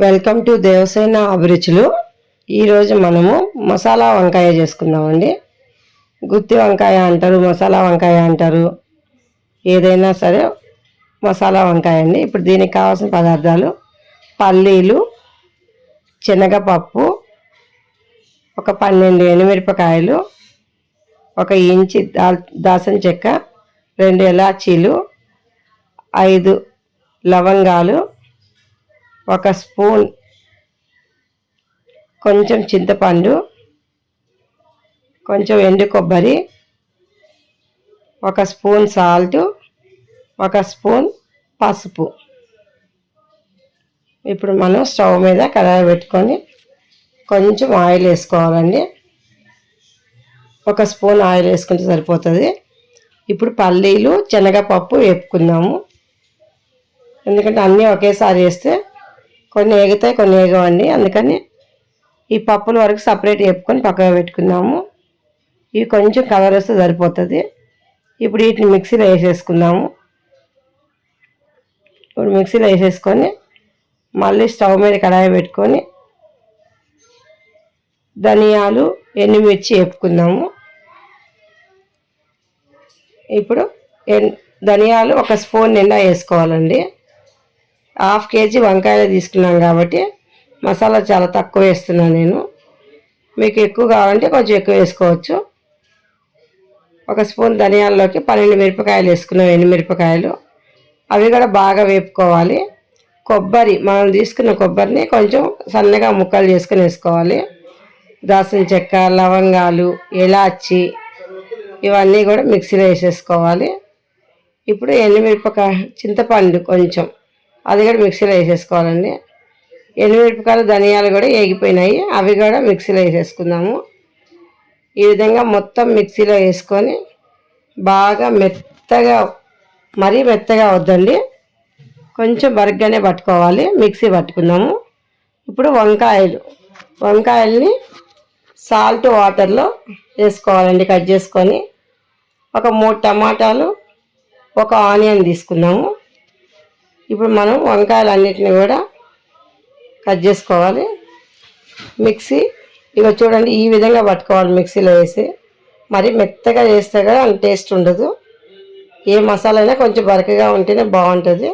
Welcome to Devasena అభిరుచులు. ఈరోజు మనము మసాలా వంకాయ చేసుకుందామండి. గుత్తి వంకాయ అంటారు, మసాలా వంకాయ అంటారు, ఏదైనా సరే మసాలా వంకాయ అండి. ఇప్పుడు దీనికి కావాల్సిన పదార్థాలు: పల్లీలు, శనగపప్పు, ఒక 12 ఎండుమిరపకాయలు, ఒక ఇంచి దాల్చిన చెక్క, 2 ఇలాచీలు, 5 లవంగాలు, ఒక స్పూన్ కొంచెం చింతపండు, కొంచెం ఎండు కొబ్బరి, ఒక స్పూన్ సాల్ట్, ఒక స్పూన్ పసుపు. ఇప్పుడు మనం స్టవ్ మీద కడాయి పెట్టుకొని కొంచెం ఆయిల్ వేసుకోవాలండి. ఒక స్పూన్ ఆయిల్ వేసుకుంటే సరిపోతుంది. ఇప్పుడు పల్లీలు, శనగపప్పు వేపుకుందాము. ఎందుకంటే అన్నీ ఒకేసారి వేస్తే కొన్ని ఎగుతాయి, కొన్ని ఎగవండి. అందుకని ఈ పప్పుల వరకు సపరేట్ వేపుకొని పక్కగా పెట్టుకుందాము. ఇవి కొంచెం కలర్ వస్తే సరిపోతుంది. ఇప్పుడు వీటిని మిక్సీలో వేసేసుకుందాము. ఇప్పుడు మిక్సీలో వేసేసుకొని మళ్ళీ స్టవ్ మీద కడాయి పెట్టుకొని ధనియాలు, ఎండుమిర్చి వేపుకుందాము. ఇప్పుడు ధనియాలు ఒక స్పూన్ నిండా వేసుకోవాలండి. 1/2 కేజీ వంకాయలు తీసుకున్నాం కాబట్టి మసాలా చాలా తక్కువ వేస్తున్నాను నేను. మీకు ఎక్కువ కావాలంటే కొంచెం ఎక్కువ వేసుకోవచ్చు. ఒక స్పూన్ ధనియాల్లోకి 12 మిరపకాయలు వేసుకున్నాం, ఎండుమిరపకాయలు. అవి కూడా బాగా వేపుకోవాలి. కొబ్బరి, మనం తీసుకున్న కొబ్బరిని కొంచెం సన్నగా ముక్కలు చేసుకుని వేసుకోవాలి. దాల్చిన చెక్క, లవంగాలు, ఇలాచి ఇవన్నీ కూడా మిక్సీలో వేసేసుకోవాలి. ఇప్పుడు ఎండుమిరపకాయ, చింతపండు కొంచెం, అది కూడా మిక్సీలో వేసేసుకోవాలండి. ఎండుమిరపకాయలు, ధనియాలు కూడా వేగిపోయినాయి, అవి కూడా మిక్సీలో వేసేసుకుందాము. ఈ విధంగా మొత్తం మిక్సీలో వేసుకొని బాగా మెత్తగా, మరీ మెత్తగా వద్దండి, కొంచెం బరగ్గానే పట్టుకోవాలి. మిక్సీ పట్టుకుందాము. ఇప్పుడు వంకాయల్ని సాల్ట్ వాటర్లో వేసుకోవాలండి. కట్ చేసుకొని ఒక 3 టమాటాలు, ఒక ఆనియన్ తీసుకుందాము. ఇప్పుడు మనం వంకాయలన్నిటిని కూడా కట్ చేసుకోవాలి. మిక్సీ ఇక చూడండి, ఈ విధంగా పట్టుకోవాలి మిక్సీలో వేసి. మరి మెత్తగా చేస్తే కూడా అంత టేస్ట్ ఉండదు. ఏ మసాలా అయినా కొంచెం బరకగా ఉంటేనే బాగుంటుంది.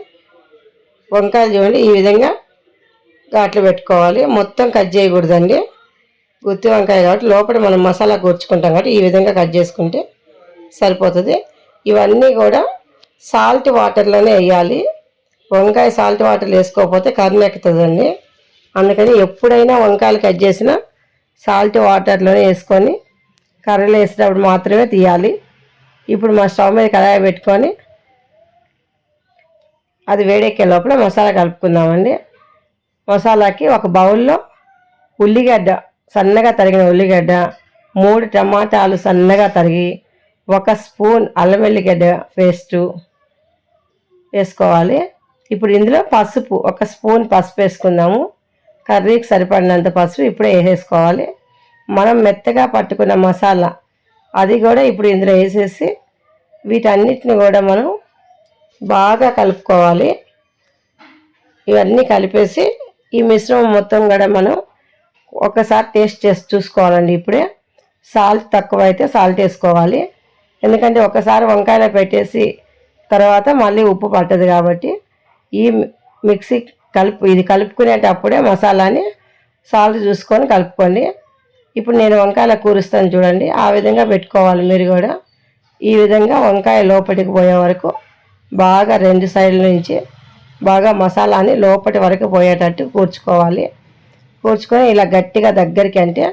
వంకాయలు చూడండి, ఈ విధంగా ఘాట్లు పెట్టుకోవాలి. మొత్తం కట్ చేయకూడదండి, గుత్తి వంకాయ కాబట్టి లోపల మనం మసాలా కూర్చుకుంటాం కాబట్టి ఈ విధంగా కట్ చేసుకుంటే సరిపోతుంది. ఇవన్నీ కూడా సాల్ట్ వాటర్లోనే వేయాలి. వంకాయ సాల్ట్ వాటర్లో వేసుకోకపోతే కర్రెక్కుతుందండి. అందుకని ఎప్పుడైనా వంకాయలు కట్ చేసినా సాల్ట్ వాటర్లోనే వేసుకొని కర్రీలో వేసేటప్పుడు మాత్రమే తీయాలి. ఇప్పుడు మా స్టవ్ మీద కడాయి పెట్టుకొని అది వేడెక్కే లోపల మసాలా కలుపుకుందామండి. మసాలాకి ఒక బౌల్లో ఉల్లిగడ్డ, సన్నగా తరిగిన ఉల్లిగడ్డ, 3 టమాటాలు సన్నగా తరిగి, 1 స్పూన్ అల్లం వెల్లిగడ్డ పేస్టు వేసుకోవాలి. ఇప్పుడు ఇందులో పసుపు, 1 స్పూన్ పసుపు వేసుకుందాము. కర్రీకి సరిపడినంత పసుపు ఇప్పుడే వేసేసుకోవాలి. మనం మెత్తగా పట్టుకున్న మసాలా అది కూడా ఇప్పుడు ఇందులో వేసేసి వీటన్నిటిని కూడా మనం బాగా కలుపుకోవాలి. ఇవన్నీ కలిపేసి ఈ మిశ్రమం మొత్తం కూడా మనం ఒకసారి టేస్ట్ చేసి చూసుకోవాలండి. ఇప్పుడే సాల్ట్ తక్కువ అయితే సాల్ట్ వేసుకోవాలి. ఎందుకంటే ఒకసారి వంకాయలో పెట్టేసి తర్వాత మళ్ళీ ఉప్పు పట్టదు కాబట్టి ఈ మిక్సీ ఇది కలుపుకునేటప్పుడే మసాలాని సాల్ట్ చూసుకొని కలుపుకోండి. ఇప్పుడు నేను వంకాయల కూరుస్తాను చూడండి, ఆ విధంగా పెట్టుకోవాలి మీరు కూడా. ఈ విధంగా వంకాయ లోపలికి పోయే వరకు బాగా 2 సైడ్ల నుంచి బాగా మసాలాని లోపటి వరకు పోయేటట్టు కూర్చుకోవాలి. కూర్చుకొని ఇలా గట్టిగా దగ్గరికి అంటే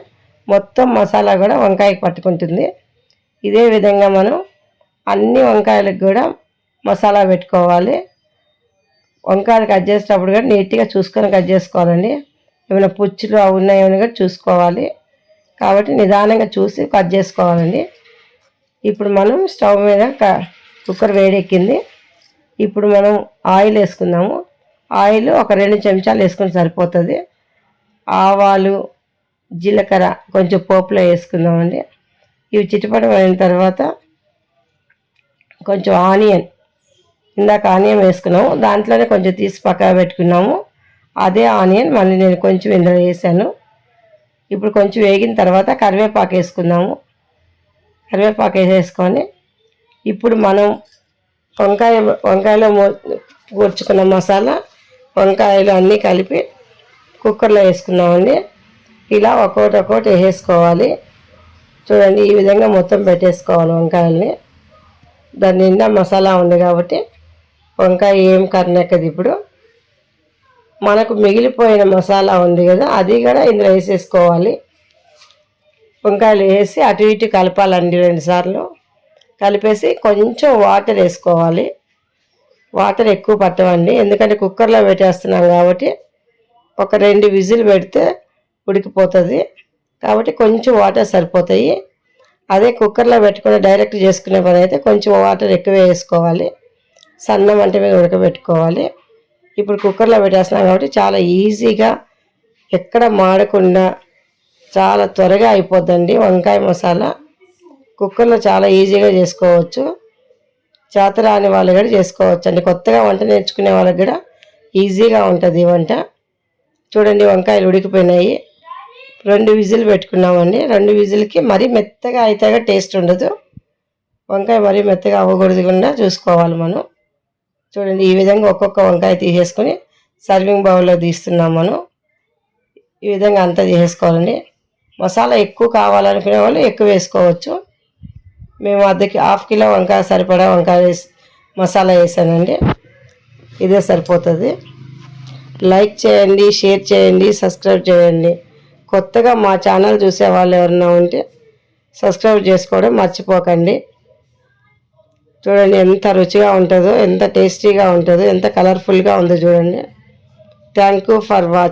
మొత్తం మసాలా కూడా వంకాయకి పట్టుకుంటుంది. ఇదే విధంగా మనం అన్ని వంకాయలకు కూడా మసాలా పెట్టుకోవాలి. వంకాయలు కట్ చేసేటప్పుడు కూడా నీట్గా చూసుకొని కట్ చేసుకోవాలండి. ఏమైనా పుచ్చులు అవి ఉన్నాయేమో కూడా చూసుకోవాలి. కాబట్టి నిదానంగా చూసి కట్ చేసుకోవాలండి. ఇప్పుడు మనం స్టవ్ మీద కుక్కర్ వేడెక్కింది. ఇప్పుడు మనం ఆయిల్ వేసుకుందాము. ఆయిల్ ఒక 2 చెంచాలు వేసుకొని సరిపోతుంది. ఆవాలు, జీలకర్ర కొంచెం పోపులో వేసుకుందామండి. ఇవి చిటపటమైన తర్వాత కొంచెం ఆనియన్, ఇందాక ఆనియన్ వేసుకున్నాము, దాంట్లోనే కొంచెం తీసి పక్కన పెట్టుకున్నాము. అదే ఆనియన్ మళ్ళీ నేను కొంచెం ఇందులో వేసాను. ఇప్పుడు కొంచెం వేగిన తర్వాత కరివేపాకు వేసుకుందాము. కరివేపాకు వేసేసుకొని ఇప్పుడు మనం వంకాయలో కూర్చుకున్న మసాలా, వంకాయలు అన్నీ కలిపి కుక్కర్లో వేసుకుందామండి. ఇలా ఒక్కొక్కటి వేసేసుకోవాలి. చూడండి, ఈ విధంగా మొత్తం పెట్టేసుకోవాలి వంకాయల్ని. దాని నిండా మసాలా ఉంది కాబట్టి వంకాయ ఏం కర్నెక్కదు. ఇప్పుడు మనకు మిగిలిపోయిన మసాలా ఉంది కదా, అది కూడా ఇందులో వేసేసుకోవాలి. వంకాయలు వేసి అటు ఇటు కలపాలండి 2 సార్లు. కలిపేసి కొంచెం వాటర్ వేసుకోవాలి. వాటర్ ఎక్కువ పట్టవండి, ఎందుకంటే కుక్కర్లో పెట్టేస్తున్నాం కాబట్టి ఒక 2 విజిల్ పెడితే ఉడికిపోతుంది. కాబట్టి కొంచెం వాటర్ సరిపోతాయి. అదే కుక్కర్లో పెట్టుకుని డైరెక్ట్ చేసుకునే పని అయితే కొంచెం వాటర్ ఎక్కువ వేసుకోవాలి. సన్న మంట మీద ఉడకబెట్టుకోవాలి. ఇప్పుడు కుక్కర్లో పెట్టేస్తున్నాం కాబట్టి చాలా ఈజీగా, ఎక్కడ మాడకుండా చాలా త్వరగా అయిపోద్దండి వంకాయ మసాలా. కుక్కర్లో చాలా ఈజీగా చేసుకోవచ్చు. చేతరాని వాళ్ళు కూడా చేసుకోవచ్చు అండి. కొత్తగా వంట నేర్చుకునే వాళ్ళకి కూడా ఈజీగా ఉంటుంది వంట. చూడండి, వంకాయలు ఉడికిపోయినాయి. 2 విజిల్ పెట్టుకున్నామండి. 2 విజిల్కి మరీ మెత్తగా అయితే టేస్ట్ ఉండదు. వంకాయ మరీ మెత్తగా అవ్వకూడదుకుండా చూసుకోవాలి మనం. చూడండి, ఈ విధంగా ఒక్కొక్క వంకాయ తీసేసుకొని సర్వింగ్ బౌల్లో తీస్తున్నాం మనం. ఈ విధంగా అంతా తీసేసుకోవాలండి. మసాలా ఎక్కువ కావాలనుకునే వాళ్ళు ఎక్కువ వేసుకోవచ్చు. మేము అద్దెకి 1/2 కిలో వంకాయ సరిపడా వంకాయ మసాలా వేసానండి. ఇదే సరిపోతుంది. లైక్ చేయండి, షేర్ చేయండి, సబ్స్క్రైబ్ చేయండి. కొత్తగా మా ఛానల్ చూసే వాళ్ళు ఎవరైనా ఉంటే సబ్స్క్రైబ్ చేసుకోవడం మర్చిపోకండి. చూడండి ఎంత రుచిగా ఉంటుందో, ఎంత టేస్టీగా ఉంటుందో, ఎంత కలర్ఫుల్గా ఉందో చూడండి. Thank you for watching.